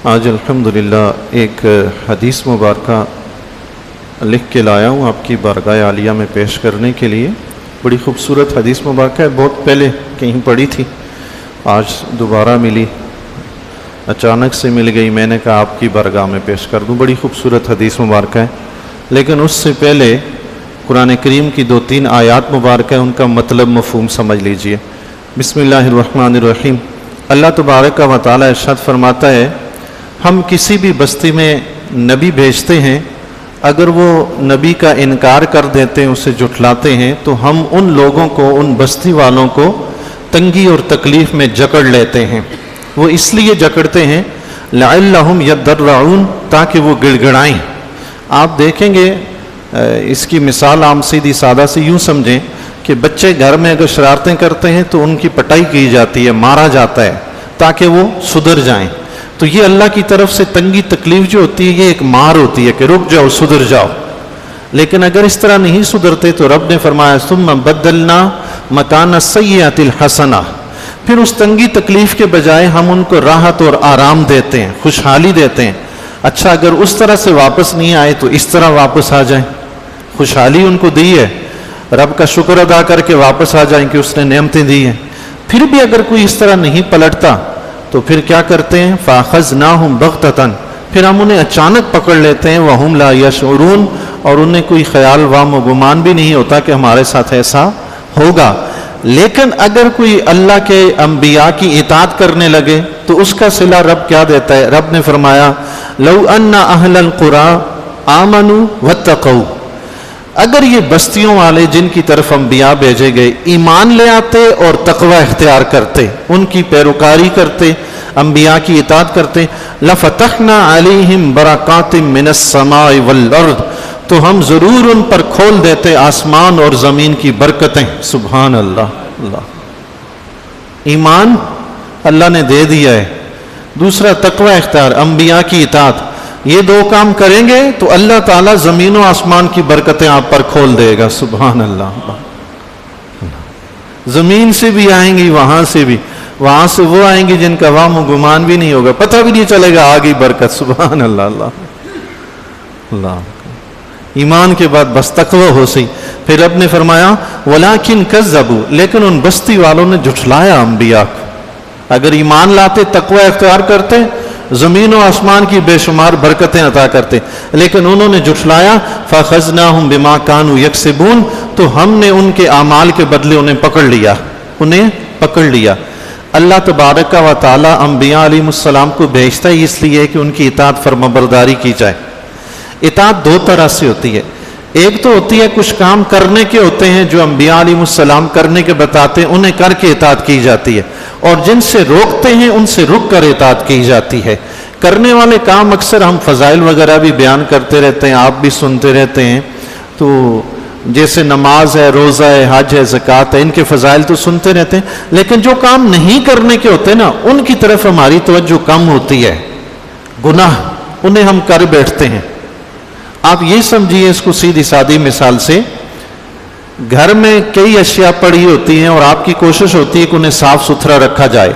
آج الحمدللہ ایک حدیث مبارکہ لکھ کے لایا ہوں آپ کی بارگاہ عالیہ میں پیش کرنے کے لیے۔ بڑی خوبصورت حدیث مبارکہ ہے، بہت پہلے کہیں پڑھی تھی، آج دوبارہ ملی، اچانک سے مل گئی، میں نے کہا آپ کی بارگاہ میں پیش کر دوں۔ بڑی خوبصورت حدیث مبارکہ ہے، لیکن اس سے پہلے قرآن کریم کی 2-3 آیات مبارکہ ہیں، ان کا مطلب مفہوم سمجھ لیجئے۔ بسم اللہ الرحمن الرحیم۔ اللہ تبارک و تعالی ارشاد فرماتا ہے، ہم کسی بھی بستی میں نبی بھیجتے ہیں، اگر وہ نبی کا انکار کر دیتے ہیں، اسے جھٹلاتے ہیں، تو ہم ان لوگوں کو، ان بستی والوں کو تنگی اور تکلیف میں جکڑ لیتے ہیں۔ وہ اس لیے جکڑتے ہیں لعلہم یضرعون، تاکہ وہ گڑ گڑائیں۔ آپ دیکھیں گے اس کی مثال عام سیدھی سادہ سے یوں سمجھیں کہ بچے گھر میں اگر شرارتیں کرتے ہیں تو ان کی پٹائی کی جاتی ہے، مارا جاتا ہے تاکہ وہ سدھر جائیں۔ تو یہ اللہ کی طرف سے تنگی تکلیف جو ہوتی ہے، یہ ایک مار ہوتی ہے کہ رک جاؤ، سدھر جاؤ۔ لیکن اگر اس طرح نہیں سدھرتے تو رب نے فرمایا ثم بدلنا مکان السیئۃ الحسنہ، پھر اس تنگی تکلیف کے بجائے ہم ان کو راحت اور آرام دیتے ہیں، خوشحالی دیتے ہیں۔ اچھا اگر اس طرح سے واپس نہیں آئے تو اس طرح واپس آ جائیں، خوشحالی ان کو دی ہے، رب کا شکر ادا کر کے واپس آ جائیں کہ اس نے نعمتیں دی ہیں۔ پھر بھی اگر کوئی اس طرح نہیں پلٹتا تو پھر کیا کرتے ہیں فَأَخَذْنَاهُمْ بَغْتَةً، پھر ہم انہیں اچانک پکڑ لیتے ہیں، وَهُمْ لَا يَشْعُرُونَ، اور انہیں کوئی خیال وام و گمان بھی نہیں ہوتا کہ ہمارے ساتھ ایسا ہوگا۔ لیکن اگر کوئی اللہ کے انبیاء کی اطاعت کرنے لگے تو اس کا صلہ رب کیا دیتا ہے؟ رب نے فرمایا لَوْ أَنَّ أَهْلَ الْقُرَىٰ آمَنُوا وَاتَّقَوْا، اگر یہ بستیوں والے جن کی طرف انبیاء بھیجے گئے ایمان لے آتے اور تقوی اختیار کرتے، ان کی پیروکاری کرتے، انبیاء کی اطاعت کرتے، لَفَتَحْنَا عَلَيْهِمْ بَرَكَاتٍ مِّنَ السَّمَاءِ وَالْأَرْضِ، تو ہم ضرور ان پر کھول دیتے آسمان اور زمین کی برکتیں۔ سبحان اللہ۔ اللہ ایمان اللہ نے دے دیا ہے، دوسرا تقوی اختیار، انبیاء کی اطاعت، یہ 2 کام کریں گے تو اللہ تعالیٰ زمین و آسمان کی برکتیں آپ پر کھول دے گا۔ سبحان اللہ۔ زمین سے بھی آئیں گی، وہاں سے بھی، وہاں سے وہ آئیں گی جن کا وام و گمان بھی نہیں ہوگا، پتہ بھی نہیں چلے گا آگئی برکت۔ سبحان اللہ۔ اللہ اللہ ایمان کے بعد بس تقوی ہو سی۔ پھر رب نے فرمایا وَلَٰكِن كَذَّبُوا، لیکن ان بستی والوں نے جھٹلایا انبیاء کو۔ اگر ایمان لاتے، تقوی اختیار کرتے، زمین و آسمان کی بے شمار برکتیں عطا کرتے، لیکن انہوں نے جھٹلایا فَأَخَذْنَاهُمْ بِمَا كَانُوا يَكْسِبُونَ، تو ہم نے ان کے اعمال کے بدلے انہیں پکڑ لیا۔ اللہ تبارک و تعالی انبیاء علیہ السلام کو بھیجتا ہے اس لیے کہ ان کی اطاعت فرما برداری کی جائے۔ اطاعت 2 طرح سے ہوتی ہے، ایک تو ہوتی ہے کچھ کام کرنے کے ہوتے ہیں جو انبیاء علیہ السلام کرنے کے بتاتے ہیں، انہیں کر کے اطاعت کی جاتی ہے، اور جن سے روکتے ہیں ان سے رک کر اطاعت کی جاتی ہے۔ کرنے والے کام اکثر ہم فضائل وغیرہ بھی بیان کرتے رہتے ہیں، آپ بھی سنتے رہتے ہیں، تو جیسے نماز ہے، روزہ ہے، حج ہے، زکوٰۃ ہے، ان کے فضائل تو سنتے رہتے ہیں، لیکن جو کام نہیں کرنے کے ہوتے نا ان کی طرف ہماری توجہ کم ہوتی ہے۔ گناہ انہیں ہم کر بیٹھتے ہیں۔ آپ یہ سمجھیے اس کو سیدھی سادی مثال سے، گھر میں کئی اشیاء پڑی ہوتی ہیں اور آپ کی کوشش ہوتی ہے کہ انہیں صاف ستھرا رکھا جائے،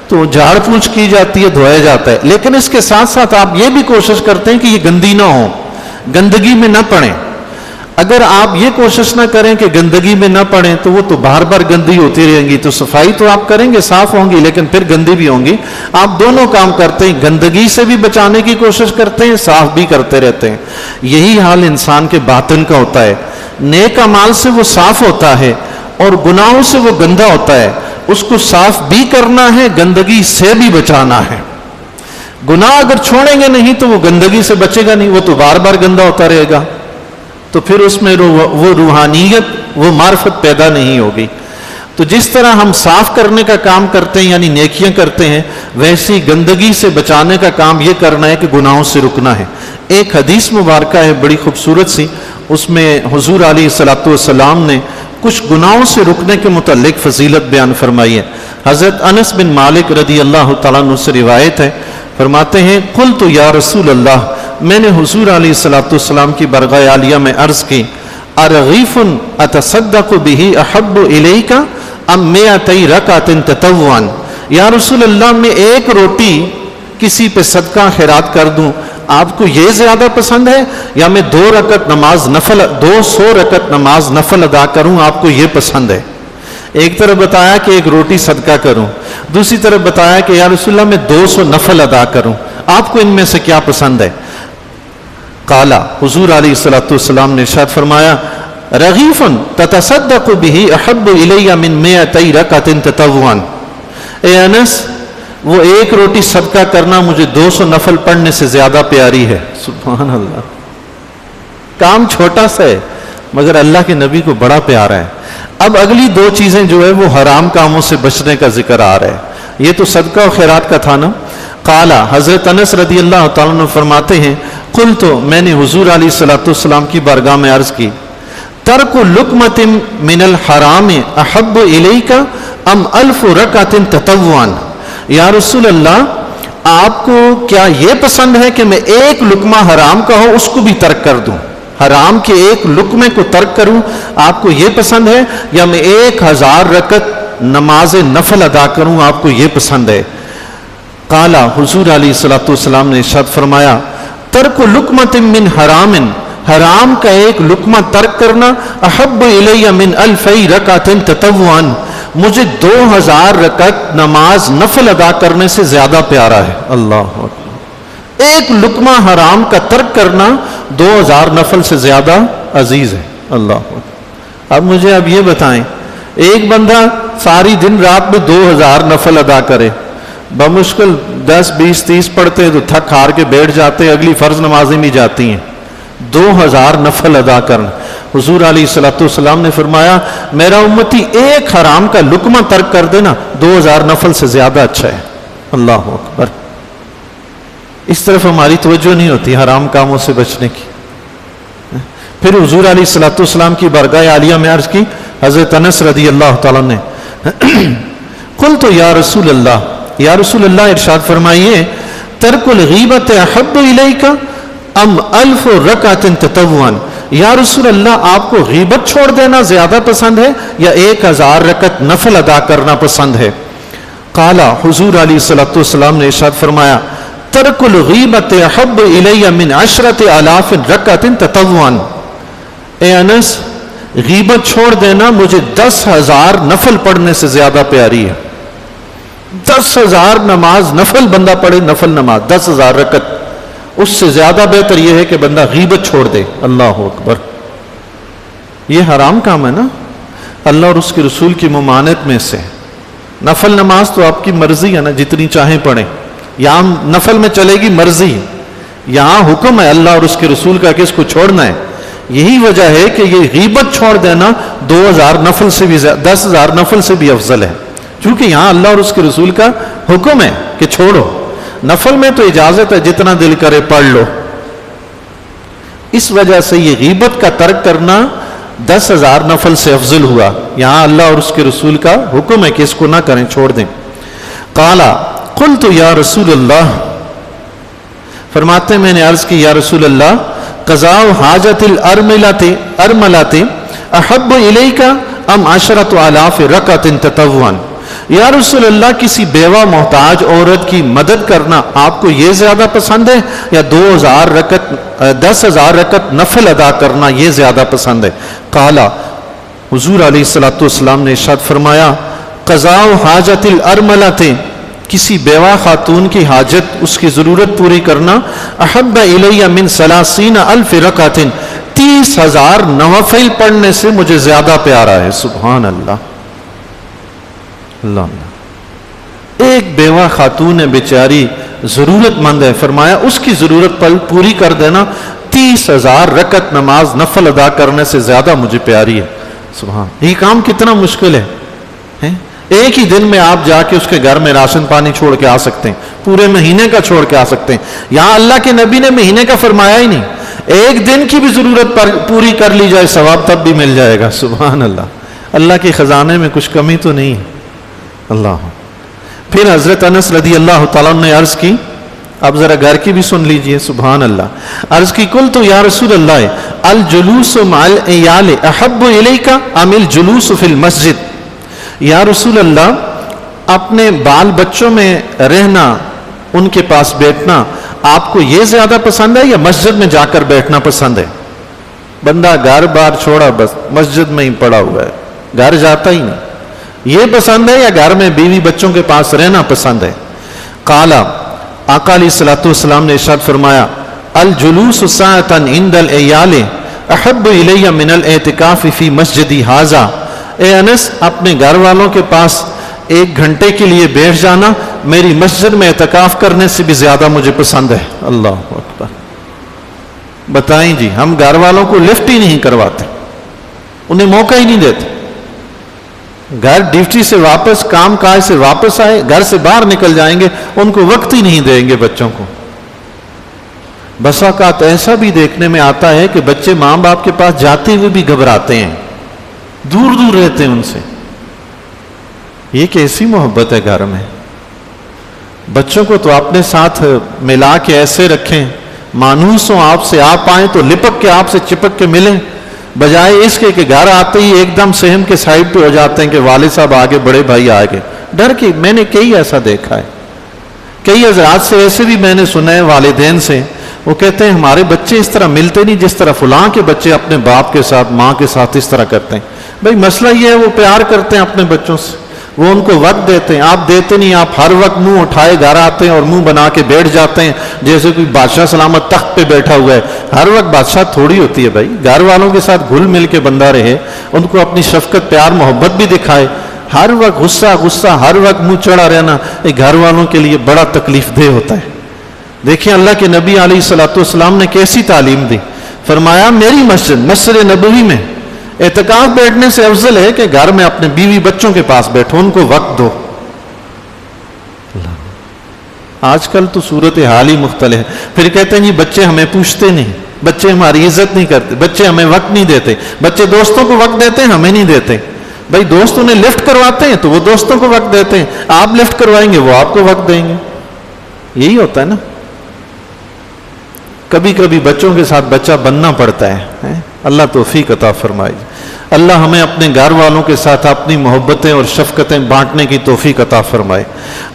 تو جھاڑ پونچھ کی جاتی ہے، دھویا جاتا ہے، لیکن اس کے ساتھ ساتھ آپ یہ بھی کوشش کرتے ہیں کہ یہ گندی نہ ہو، گندگی میں نہ پڑیں۔ اگر آپ یہ کوشش نہ کریں کہ گندگی میں نہ پڑیں تو وہ تو بار بار گندی ہوتی رہیں گی، تو صفائی تو آپ کریں گے، صاف ہوں گی، لیکن پھر گندی بھی ہوں گی۔ آپ دونوں کام کرتے ہیں، گندگی سے بھی بچانے کی کوشش کرتے ہیں، صاف بھی کرتے رہتے ہیں۔ یہی حال انسان کے باطن کا ہوتا ہے، نیک اعمال سے وہ صاف ہوتا ہے اور گناہوں سے وہ گندا ہوتا ہے، اس کو صاف بھی کرنا ہے، گندگی سے بھی بچانا ہے۔ گناہ اگر چھوڑیں گے نہیں تو وہ گندگی سے بچے گا نہیں، وہ تو بار بار گندا ہوتا رہے گا، تو پھر اس میں وہ روحانیت، وہ معرفت پیدا نہیں ہوگی۔ تو جس طرح ہم صاف کرنے کا کام کرتے ہیں یعنی نیکیاں کرتے ہیں، ویسی گندگی سے بچانے کا کام یہ کرنا ہے کہ گناہوں سے رکنا ہے۔ ایک حدیث مبارکہ ہے بڑی خوبصورت سی، اس میں حضور علیہ السلام نے کچھ گناہوں سے رکنے کے متعلق فضیلت بیان فرمائی ہے۔ حضرت انس بن مالک رضی اللہ تعالیٰ عنہ سے روایت ہے، فرماتے ہیں قلت یا رسول اللہ، میں نے حضور علیہ السلام کی بارگاہ عالیہ میں عرض کی ارغیف اتصدق بہ احب الیک ام 200 رکعۃ تطوعا، یا رسول اللہ میں ایک روٹی کسی پہ صدقہ خیرات کر دوں، آپ کو یہ زیادہ پسند ہے، یا میں 200 رکعت نماز نفل ادا کروں، آپ کو یہ پسند ہے؟ ایک طرف بتایا کہ ایک روٹی صدقہ کروں، دوسری طرف بتایا کہ یا رسول اللہ میں 200 نفل ادا کروں، آپ کو ان میں سے کیا پسند ہے؟ قالا، حضور علیہ الصلوۃ والسلام نے ارشاد فرمایا، رغیف تتصدق به احب الی من 200 رکعت تطوعا، اے انس وہ ایک روٹی صدقہ کرنا مجھے 200 نفل پڑھنے سے زیادہ پیاری ہے۔ سبحان اللہ، کام چھوٹا سا ہے مگر اللہ کے نبی کو بڑا پیارا ہے۔ اب اگلی 2 چیزیں جو ہے وہ حرام کاموں سے بچنے کا ذکر آ رہا ہے، یہ تو صدقہ و خیرات کا تھا نا۔ قالا، حضرت انس رضی اللہ تعالیٰ عنہ فرماتے ہیں، قلت، میں نے حضور علیہ الصلوۃ والسلام کی بارگاہ میں عرض کی، ترک لقمۃ من الحرام احب الیک ام 1000 رکعۃ تطوعا، یا رسول اللہ آپ کو کیا یہ پسند ہے کہ میں ایک لقمہ حرام کا ہو اس کو بھی ترک کر دوں، حرام کے ایک لقمے کو ترک کروں، آپ کو یہ پسند ہے، یا میں 1000 رکعت نماز نفل ادا کروں، آپ کو یہ پسند ہے؟ قالا، حضور علیہ الصلوۃ والسلام نے ارشاد فرمایا، ترک لقمۃ من حرام، حرام کا ایک لقمہ ترک کرنا، احب الی من 2000 رکعۃ تطوعا، مجھے 2000 رکعت نماز نفل ادا کرنے سے زیادہ پیارا ہے۔ اللہ اکبر، ایک لقمہ حرام کا ترک کرنا 2000 نفل سے زیادہ عزیز ہے۔ اللہ اکبر، اب مجھے یہ بتائیں، ایک بندہ ساری دن رات میں 2000 نفل ادا کرے، بمشکل 10 20 30 پڑھتے تو تھک ہار کے بیٹھ جاتے، اگلی فرض نمازیں بھی جاتی ہیں، 2000 نفل ادا کرنا۔ حضور علیہ الصلوۃ والسلام نے فرمایا، میرا امتی ایک حرام کا لقمہ ترک کر دینا 2000 نفل سے زیادہ اچھا ہے۔ اللہ اکبر، اس طرف ہماری توجہ نہیں ہوتی حرام کاموں سے بچنے کی۔ پھر حضور علیہ الصلوۃ والسلام کی بارگاہ عالیہ میں عرض کی، حضرت انس رضی اللہ تعالیٰ نے، قلت یا رسول اللہ، یا رسول اللہ ارشاد فرمائیے، ترک الغیبت احب الیک ام 1000 رکعۃ تطوعا، یا رسول اللہ آپ کو غیبت چھوڑ دینا زیادہ پسند ہے یا 1000 رکعت نفل ادا کرنا پسند ہے؟ قالا، حضور علیہ الصلوۃ والسلام نے ارشاد فرمایا، ترک الغیبت احب الی من 10,000 رکعۃ تطوعا، اے انس غیبت چھوڑ دینا مجھے 10,000 نفل پڑھنے سے زیادہ پیاری ہے۔ 10,000 نماز نفل بندہ پڑھے، نفل نماز 10,000 رکعت، اس سے زیادہ بہتر یہ ہے کہ بندہ غیبت چھوڑ دے۔ اللہ اکبر، یہ حرام کام ہے نا، اللہ اور اس کے رسول کی ممانعت میں سے۔ نفل نماز تو آپ کی مرضی ہے نا، جتنی چاہیں پڑھیں، یہاں نفل میں چلے گی مرضی، یہاں حکم ہے اللہ اور اس کے رسول کا کہ اس کو چھوڑنا ہے۔ یہی وجہ ہے کہ یہ غیبت چھوڑ دینا 2000 نفل سے بھی 10,000 نفل سے بھی افضل ہے، چونکہ یہاں اللہ اور اس کے رسول کا حکم ہے کہ چھوڑو۔ نفل میں تو اجازت ہے جتنا دل کرے پڑھ لو، اس وجہ سے یہ غیبت کا ترک کرنا 10,000 نفل سے افضل ہوا۔ یہاں اللہ اور اس کے رسول کا حکم ہے کہ اس کو نہ کریں، چھوڑ دیں۔ قالا، قلت یا رسول اللہ، فرماتے میں نے عرض کی، یا رسول اللہ، قضاء حاجت الارملات احب الیک ام 10,000 رکعۃ تطوعا، یا رسول اللہ کسی بیوہ محتاج عورت کی مدد کرنا آپ کو یہ زیادہ پسند ہے یا 10,000 رکعت نفل ادا کرنا یہ زیادہ پسند ہے؟ قالا، حضور علیہ الصلوۃ والسلام نے ارشاد فرمایا، قضاء حاجت الارملات، کسی بیوہ خاتون کی حاجت، اس کی ضرورت پوری کرنا، احب الی من 30,000 رکعۃ، 30,000 نوافل پڑھنے سے مجھے زیادہ پیارا ہے۔ سبحان اللہ، اللہ اللہ، ایک بیوہ خاتون ہے بیچاری، ضرورت مند ہے، فرمایا اس کی ضرورت پوری کر دینا 30,000 رکعت نماز نفل ادا کرنے سے زیادہ مجھے پیاری ہے۔ سبحان، یہ کام کتنا مشکل ہے۔ ایک ہی دن میں آپ جا کے اس کے گھر میں راشن پانی چھوڑ کے آ سکتے ہیں، پورے مہینے کا چھوڑ کے آ سکتے ہیں۔ یہاں اللہ کے نبی نے مہینے کا فرمایا ہی نہیں، ایک دن کی بھی ضرورت پوری کر لی جائے ثواب تب بھی مل جائے گا۔ سبحان اللہ، اللہ کے خزانے میں کچھ کمی تو نہیں ہے۔ اللہ، پھر حضرت انس رضی اللہ تعالیٰ نے عرض کی، اب ذرا گھر کی بھی سن لیجئے، سبحان اللہ، عرض کی، قلت یا رسول اللہ، الجلوس مع العیال احب الیک ام الجلوس فی المسجد، یا رسول اللہ اپنے بال بچوں میں رہنا ان کے پاس بیٹھنا آپ کو یہ زیادہ پسند ہے یا مسجد میں جا کر بیٹھنا پسند ہے؟ بندہ گھر بار چھوڑا بس مسجد میں ہی پڑا ہوا ہے, گھر جاتا ہی نہیں. یہ پسند ہے یا گھر میں بیوی بچوں کے پاس رہنا پسند ہے؟ قالا, آقا علیہ الصلوۃ والسلام نے ارشاد فرمایا, الجلوس ساعۃ عند العیال احب الی من الاعتکاف فی مسجدی ھذا. اے انس, اپنے گھر والوں کے پاس 1 گھنٹے کے لیے بیٹھ جانا میری مسجد میں اعتکاف کرنے سے بھی زیادہ مجھے پسند ہے. اللہ اکبر. بتائیں جی, ہم گھر والوں کو لفٹ ہی نہیں کرواتے, انہیں موقع ہی نہیں دیتے. گھر ڈیوٹی سے واپس, کام کاج سے واپس آئے, گھر سے باہر نکل جائیں گے, ان کو وقت ہی نہیں دیں گے بچوں کو. بس اوقات ایسا بھی دیکھنے میں آتا ہے کہ بچے ماں باپ کے پاس جاتے ہوئے بھی گھبراتے ہیں, دور دور رہتے ہیں ان سے. یہ کیسی محبت ہے گھر میں؟ بچوں کو تو اپنے ساتھ ملا کے ایسے رکھیں, مانوس ہوں, آپ سے آپ آئیں تو لپک کے آپ سے چپک کے ملیں, بجائے اس کے کہ گھر آتے ہی ایک دم سہم کے سائڈ پہ ہو جاتے ہیں کہ والد صاحب آگے, بڑے بھائی آگے, ڈر کے. میں نے کئی ایسا دیکھا ہے, کئی حضرات سے ایسے بھی میں نے سنا ہے, والدین سے. وہ کہتے ہیں ہمارے بچے اس طرح ملتے نہیں جس طرح فلاں کے بچے اپنے باپ کے ساتھ, ماں کے ساتھ اس طرح کرتے ہیں. بھائی مسئلہ یہ ہے, وہ پیار کرتے ہیں اپنے بچوں سے, وہ ان کو وقت دیتے ہیں, آپ دیتے نہیں. آپ ہر وقت منہ اٹھائے گھر آتے ہیں اور منہ بنا کے بیٹھ جاتے ہیں جیسے کوئی بادشاہ سلامت تخت پہ بیٹھا ہوا ہے. ہر وقت بادشاہ تھوڑی ہوتی ہے بھائی. گھر والوں کے ساتھ گھل مل کے بندہ رہے, ان کو اپنی شفقت پیار محبت بھی دکھائے. ہر وقت غصہ, ہر وقت منہ چڑھا رہنا یہ گھر والوں کے لیے بڑا تکلیف دہ ہوتا ہے. دیکھیں اللہ کے نبی علیہ الصلوۃ والسلام نے کیسی تعلیم دی. فرمایا میری مسجد نبوی میں اعتکاف بیٹھنے سے افضل ہے کہ گھر میں اپنے بیوی بچوں کے پاس بیٹھو, ان کو وقت دو. آج کل تو صورتحال ہی مختلف ہے. پھر کہتے ہیں جی بچے ہمیں پوچھتے نہیں, بچے ہماری عزت نہیں کرتے, بچے ہمیں وقت نہیں دیتے, بچے دوستوں کو وقت دیتے ہیں ہمیں نہیں دیتے. بھائی دوست انہیں لفٹ کرواتے ہیں تو وہ دوستوں کو وقت دیتے ہیں, آپ لفٹ کروائیں گے وہ آپ کو وقت دیں گے. یہی ہوتا ہے نا. کبھی کبھی بچوں کے ساتھ بچہ بننا پڑتا ہے. اللہ توفیق عطا فرمائے. اللہ ہمیں اپنے گھر والوں کے ساتھ اپنی محبتیں اور شفقتیں بانٹنے کی توفیق عطا فرمائے.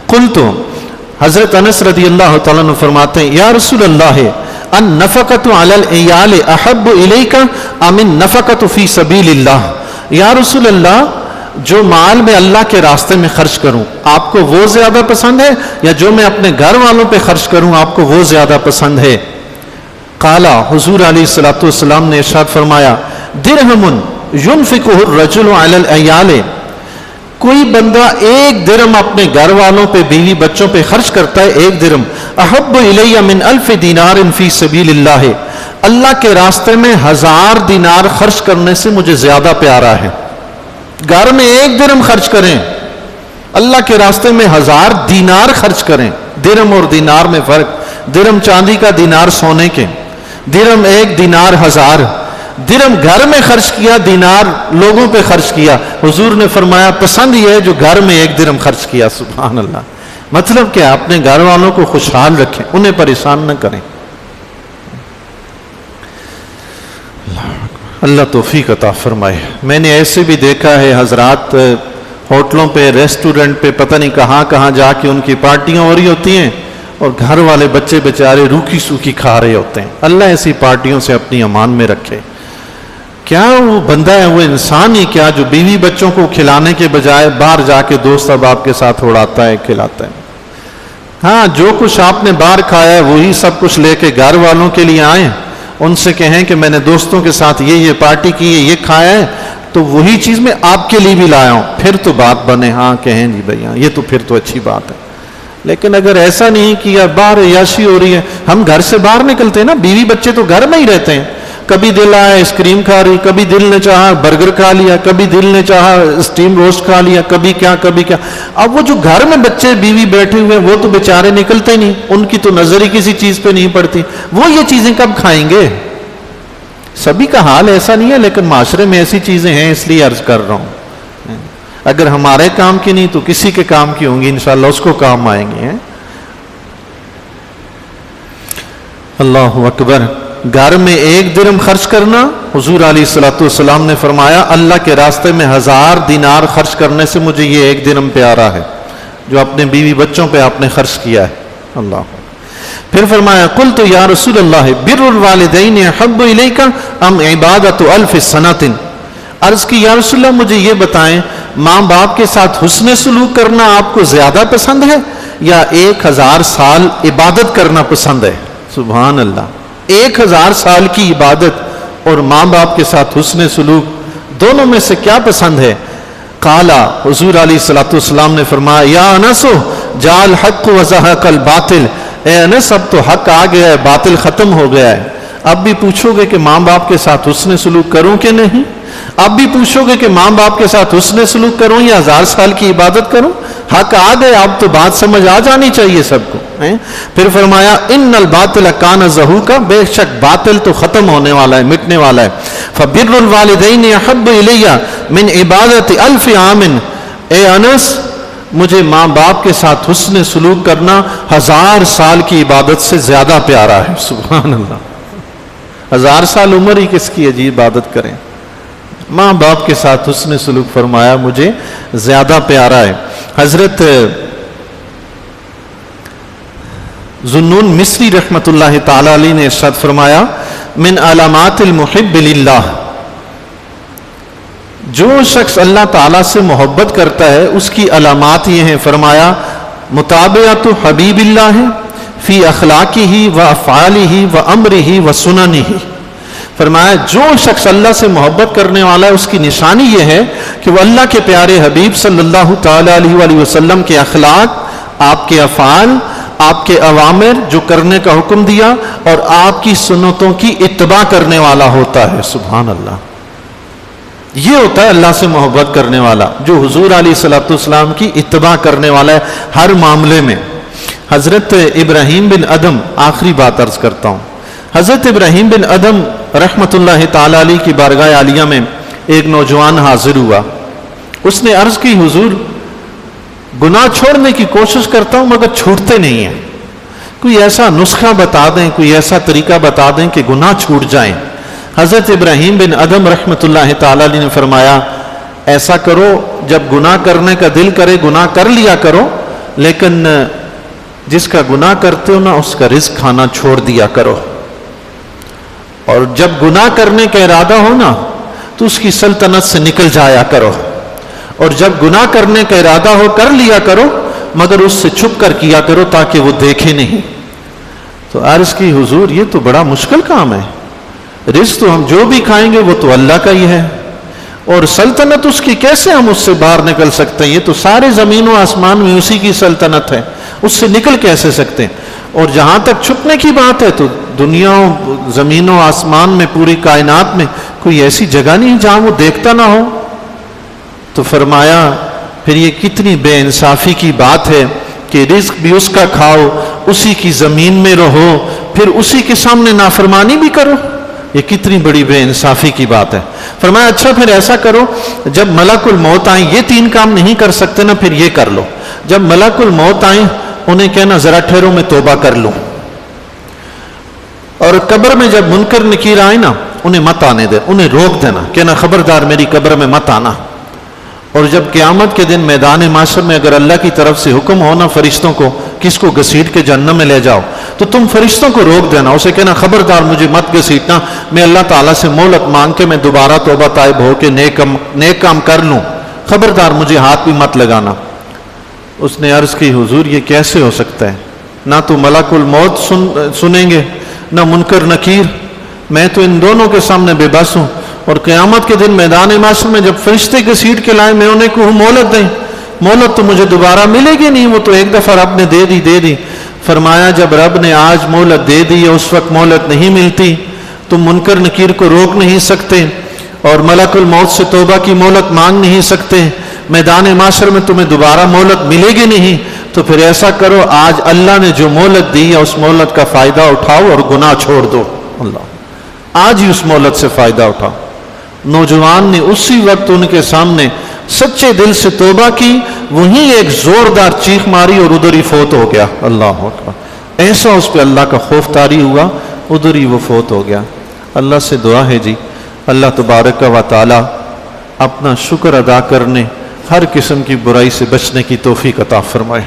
قلت, حضرت انس رضی اللہ تعالیٰ عنہ فرماتے ہیں, یا رسول اللہ النفقۃ علی العیال احب الیک ام النفقۃ فی سبیل اللہ. یا رسول اللہ, جو مال میں اللہ کے راستے میں خرچ کروں آپ کو وہ زیادہ پسند ہے یا جو میں اپنے گھر والوں پہ خرچ کروں آپ کو وہ زیادہ پسند ہے؟ قالا, حضور علیہ الصلوۃ والسلام نے ارشاد فرمایا, درہم ينفقہ الرجل علی العیال. کوئی بندہ 1 درہم اپنے گھر والوں پہ, بیوی بچوں پہ خرچ کرتا ہے, 1 درہم, احب الی من 1000 دینار فی سبیل اللہ. اللہ کے راستے میں 1000 دینار خرچ کرنے سے مجھے زیادہ پیارا ہے. گھر میں 1 درہم خرچ کریں, اللہ کے راستے میں 1000 دینار خرچ کریں. درہم اور دینار میں فرق, درہم چاندی کا, دینار سونے کے. درہم 1, دینار 1000. درہم گھر میں خرچ کیا, دینار لوگوں پہ خرچ کیا. حضور نے فرمایا پسند یہ ہے جو گھر میں 1 درہم خرچ کیا. سبحان اللہ. مطلب کیا؟ اپنے گھر والوں کو خوشحال رکھیں, انہیں پریشان نہ کریں. اللہ توفیق عطا فرمائے. میں نے ایسے بھی دیکھا ہے حضرات ہوٹلوں پہ, ریسٹورنٹ پہ, پتہ نہیں کہاں کہاں جا کے ان کی پارٹیاں ہو رہی ہوتی ہیں اور گھر والے بچے بیچارے روکھی سوکھی کھا رہے ہوتے ہیں. اللہ ایسی پارٹیوں سے اپنی امان میں رکھے. کیا وہ بندہ ہے, وہ انسان ہی کیا جو بیوی بچوں کو کھلانے کے بجائے باہر جا کے دوست احباب کے ساتھ اڑاتا ہے, کھلاتا ہے. ہاں, جو کچھ آپ نے باہر کھایا ہے وہی سب کچھ لے کے گھر والوں کے لیے آئیں, ان سے کہیں کہ میں نے دوستوں کے ساتھ یہ پارٹی کی ہے, یہ کھایا ہے, تو وہی چیز میں آپ کے لیے بھی لایا ہوں, پھر تو بات بنے. ہاں کہیں جی بھائی, ہاں یہ تو پھر تو اچھی بات ہے. لیکن اگر ایسا نہیں کیا, باہر عیاشی ہو رہی ہے, ہم گھر سے باہر نکلتے ہیں نا, بیوی بچے تو گھر میں ہی رہتے ہیں. کبھی دل آیا آئس کریم کھا رہی, کبھی دل نے چاہا برگر کھا لیا, کبھی دل نے چاہا اسٹیم روسٹ کھا لیا, کبھی کیا. اب وہ جو گھر میں بچے بیوی بیٹھے ہوئے وہ تو بیچارے نکلتے نہیں, ان کی تو نظر ہی کسی چیز پہ نہیں پڑتی. وہ یہ چیزیں کب کھائیں گے؟ سبھی کا حال ایسا نہیں ہے, لیکن معاشرے میں ایسی چیزیں ہیں, اس لیے عرض کر رہا ہوں. اگر ہمارے کام کی نہیں تو کسی کے کام کی ہوں گی, انشاءاللہ اس کو کام آئیں گے. اللہ اکبر. گھر میں 1 درہم خرچ کرنا, حضور علیہ الصلوۃ والسلام نے فرمایا اللہ کے راستے میں 1000 دینار خرچ کرنے سے مجھے یہ 1 درہم پیارا ہے جو اپنے بیوی بچوں پہ آپ نے خرچ کیا ہے. اللہ. پھر فرمایا قلت یا رسول اللہ بر الوالدین احب الیک ام عبادت الف سنۃ. عرض کی یا رسول اللہ مجھے یہ بتائیں ماں باپ کے ساتھ حسن سلوک کرنا آپ کو زیادہ پسند ہے یا 1000 سال عبادت کرنا پسند ہے؟ سبحان اللہ. 1000 سال کی عبادت اور ماں باپ کے ساتھ حسن سلوک دونوں میں سے کیا پسند ہے؟ قالا حضور علیہ الصلوۃ والسلام نے فرمایا یا انس جاء الحق وزهق الباطل. اے انس اب تو حق آ گیا ہے باطل ختم ہو گیا ہے. اب بھی پوچھو گے کہ ماں باپ کے ساتھ حسن سلوک کروں کہ نہیں؟ اب بھی پوچھو گے کہ ماں باپ کے ساتھ حسن سلوک کروں یا 1000 سال کی عبادت کروں؟ حق آ گیا اب تو بات سمجھ آ جانی چاہیے سب کو. پھر فرمایا ان الباطل کان زہوقا. بے شک باطل تو ختم ہونے والا ہے مٹنے والا ہے. فبر الوالدین احب الی من عبادت الف عام. اے انس مجھے ماں باپ کے ساتھ حسن سلوک کرنا 1000 سال کی عبادت سے زیادہ پیارا ہے. سبحان اللہ. 1000 سال عمر ہی کس کی عجیب عبادت کریں. ماں باپ کے ساتھ حسن سلوک فرمایا مجھے زیادہ پیارا ہے. حضرت ذوالنون مصری رحمت اللہ تعالی علیہ نے ارشاد فرمایا من علامات المحب للہ. جو شخص اللہ تعالیٰ سے محبت کرتا ہے اس کی علامات یہ ہیں. فرمایا متابعت حبیب اللہ فی اخلاقہ و افعالہ و امرہ و سننہ. فرمایا جو شخص اللہ سے محبت کرنے والا ہے اس کی نشانی یہ ہے کہ وہ اللہ کے پیارے حبیب صلی اللہ تعالی علیہ وآلہ وسلم کے اخلاق، آپ کے افعال، آپ کے اوامر جو کرنے کا حکم دیا اور آپ کی سنتوں کی اتباع کرنے والا ہوتا ہے. سبحان اللہ. یہ ہوتا ہے اللہ سے محبت کرنے والا جو حضور علیہ الصلوۃ والسلام کی اتباع کرنے والا ہے ہر معاملے میں. حضرت ابراہیم بن ادم، آخری بات عرض کرتا ہوں، حضرت ابراہیم بن ادم رحمت اللہ تعالی علیہ کی بارگاہ عالیہ میں ایک نوجوان حاضر ہوا. اس نے عرض کی حضور گناہ چھوڑنے کی کوشش کرتا ہوں مگر چھوٹتے نہیں ہیں. کوئی ایسا نسخہ بتا دیں، کوئی ایسا طریقہ بتا دیں کہ گناہ چھوٹ جائیں. حضرت ابراہیم بن ادم رحمت اللہ تعالی علیہ نے فرمایا ایسا کرو جب گناہ کرنے کا دل کرے گناہ کر لیا کرو، لیکن جس کا گناہ کرتے ہو نا اس کا رزق کھانا چھوڑ دیا کرو. اور جب گناہ کرنے کا ارادہ ہو نا تو اس کی سلطنت سے نکل جایا کرو. اور جب گناہ کرنے کا ارادہ ہو کر لیا کرو مگر اس سے چھپ کر کیا کرو تاکہ وہ دیکھے نہیں. تو عرض کی حضور یہ تو بڑا مشکل کام ہے. رزق تو ہم جو بھی کھائیں گے وہ تو اللہ کا ہی ہے اور سلطنت اس کی کیسے ہم اس سے باہر نکل سکتے ہیں؟ یہ تو سارے زمین و آسمان میں اسی کی سلطنت ہے، اس سے نکل کیسے سکتے ہیں؟ اور جہاں تک چھپنے کی بات ہے تو دنیا زمین و آسمان میں پوری کائنات میں کوئی ایسی جگہ نہیں جہاں وہ دیکھتا نہ ہو. تو فرمایا پھر یہ کتنی بے انصافی کی بات ہے کہ رزق بھی اس کا کھاؤ، اسی کی زمین میں رہو، پھر اسی کے سامنے نافرمانی بھی کرو. یہ کتنی بڑی بے انصافی کی بات ہے. فرمایا اچھا پھر ایسا کرو جب ملک الموت آئیں، یہ 3 کام نہیں کر سکتے نا پھر یہ کر لو. جب ملک الموت آئیں انہیں کہنا ذرا ٹھہرو میں توبہ کر لوں. اور قبر میں جب منکر نکیر آئے نا انہیں مت آنے دے، انہیں روک دینا، کہنا خبردار میری قبر میں مت آنا. اور جب قیامت کے دن میدان معاشر میں اگر اللہ کی طرف سے حکم ہونا فرشتوں کو کس کو گھسیٹ کے جہنم میں لے جاؤ تو تم فرشتوں کو روک دینا، اسے کہنا خبردار مجھے مت گھسیٹنا، میں اللہ تعالیٰ سے مہلت مانگ کے میں دوبارہ توبہ طائب ہو کے نیک کام کر لوں، خبردار مجھے ہاتھ بھی مت لگانا. اس نے عرض کی حضور یہ کیسے ہو سکتا ہے؟ نہ تو ملک الموت سنیں گے نہ منکر نکیر، میں تو ان دونوں کے سامنے بے بس ہوں. اور قیامت کے دن میدان معاشر میں جب فرشتے گھسیٹ کے لائیں میں انہیں کہوں مہلت دیں، مہلت تو مجھے دوبارہ ملے گی نہیں، وہ تو ایک دفعہ رب نے دے دی. فرمایا جب رب نے آج مہلت دے دی اس وقت مہلت نہیں ملتی، تم منکر نکیر کو روک نہیں سکتے اور ملک الموت سے توبہ کی مہلت مانگ نہیں سکتے، میدان معاشر میں تمہیں دوبارہ مہلت ملے گی نہیں. تو پھر ایسا کرو آج اللہ نے جو مہلت دی ہے اس مہلت کا فائدہ اٹھاؤ اور گناہ چھوڑ دو. اللہ آج ہی اس مہلت سے فائدہ اٹھاؤ. نوجوان نے اسی وقت ان کے سامنے سچے دل سے توبہ کی، وہیں ایک زوردار چیخ ماری اور ادھر ہی فوت ہو گیا. اللہ اکبر. ایسا اس پہ اللہ کا خوف طاری ہوا، ادھر ہی وہ فوت ہو گیا. اللہ سے دعا ہے جی اللہ تبارک و تعالی اپنا شکر ادا کرنے، ہر قسم کی برائی سے بچنے کی توفیق عطا فرمائے.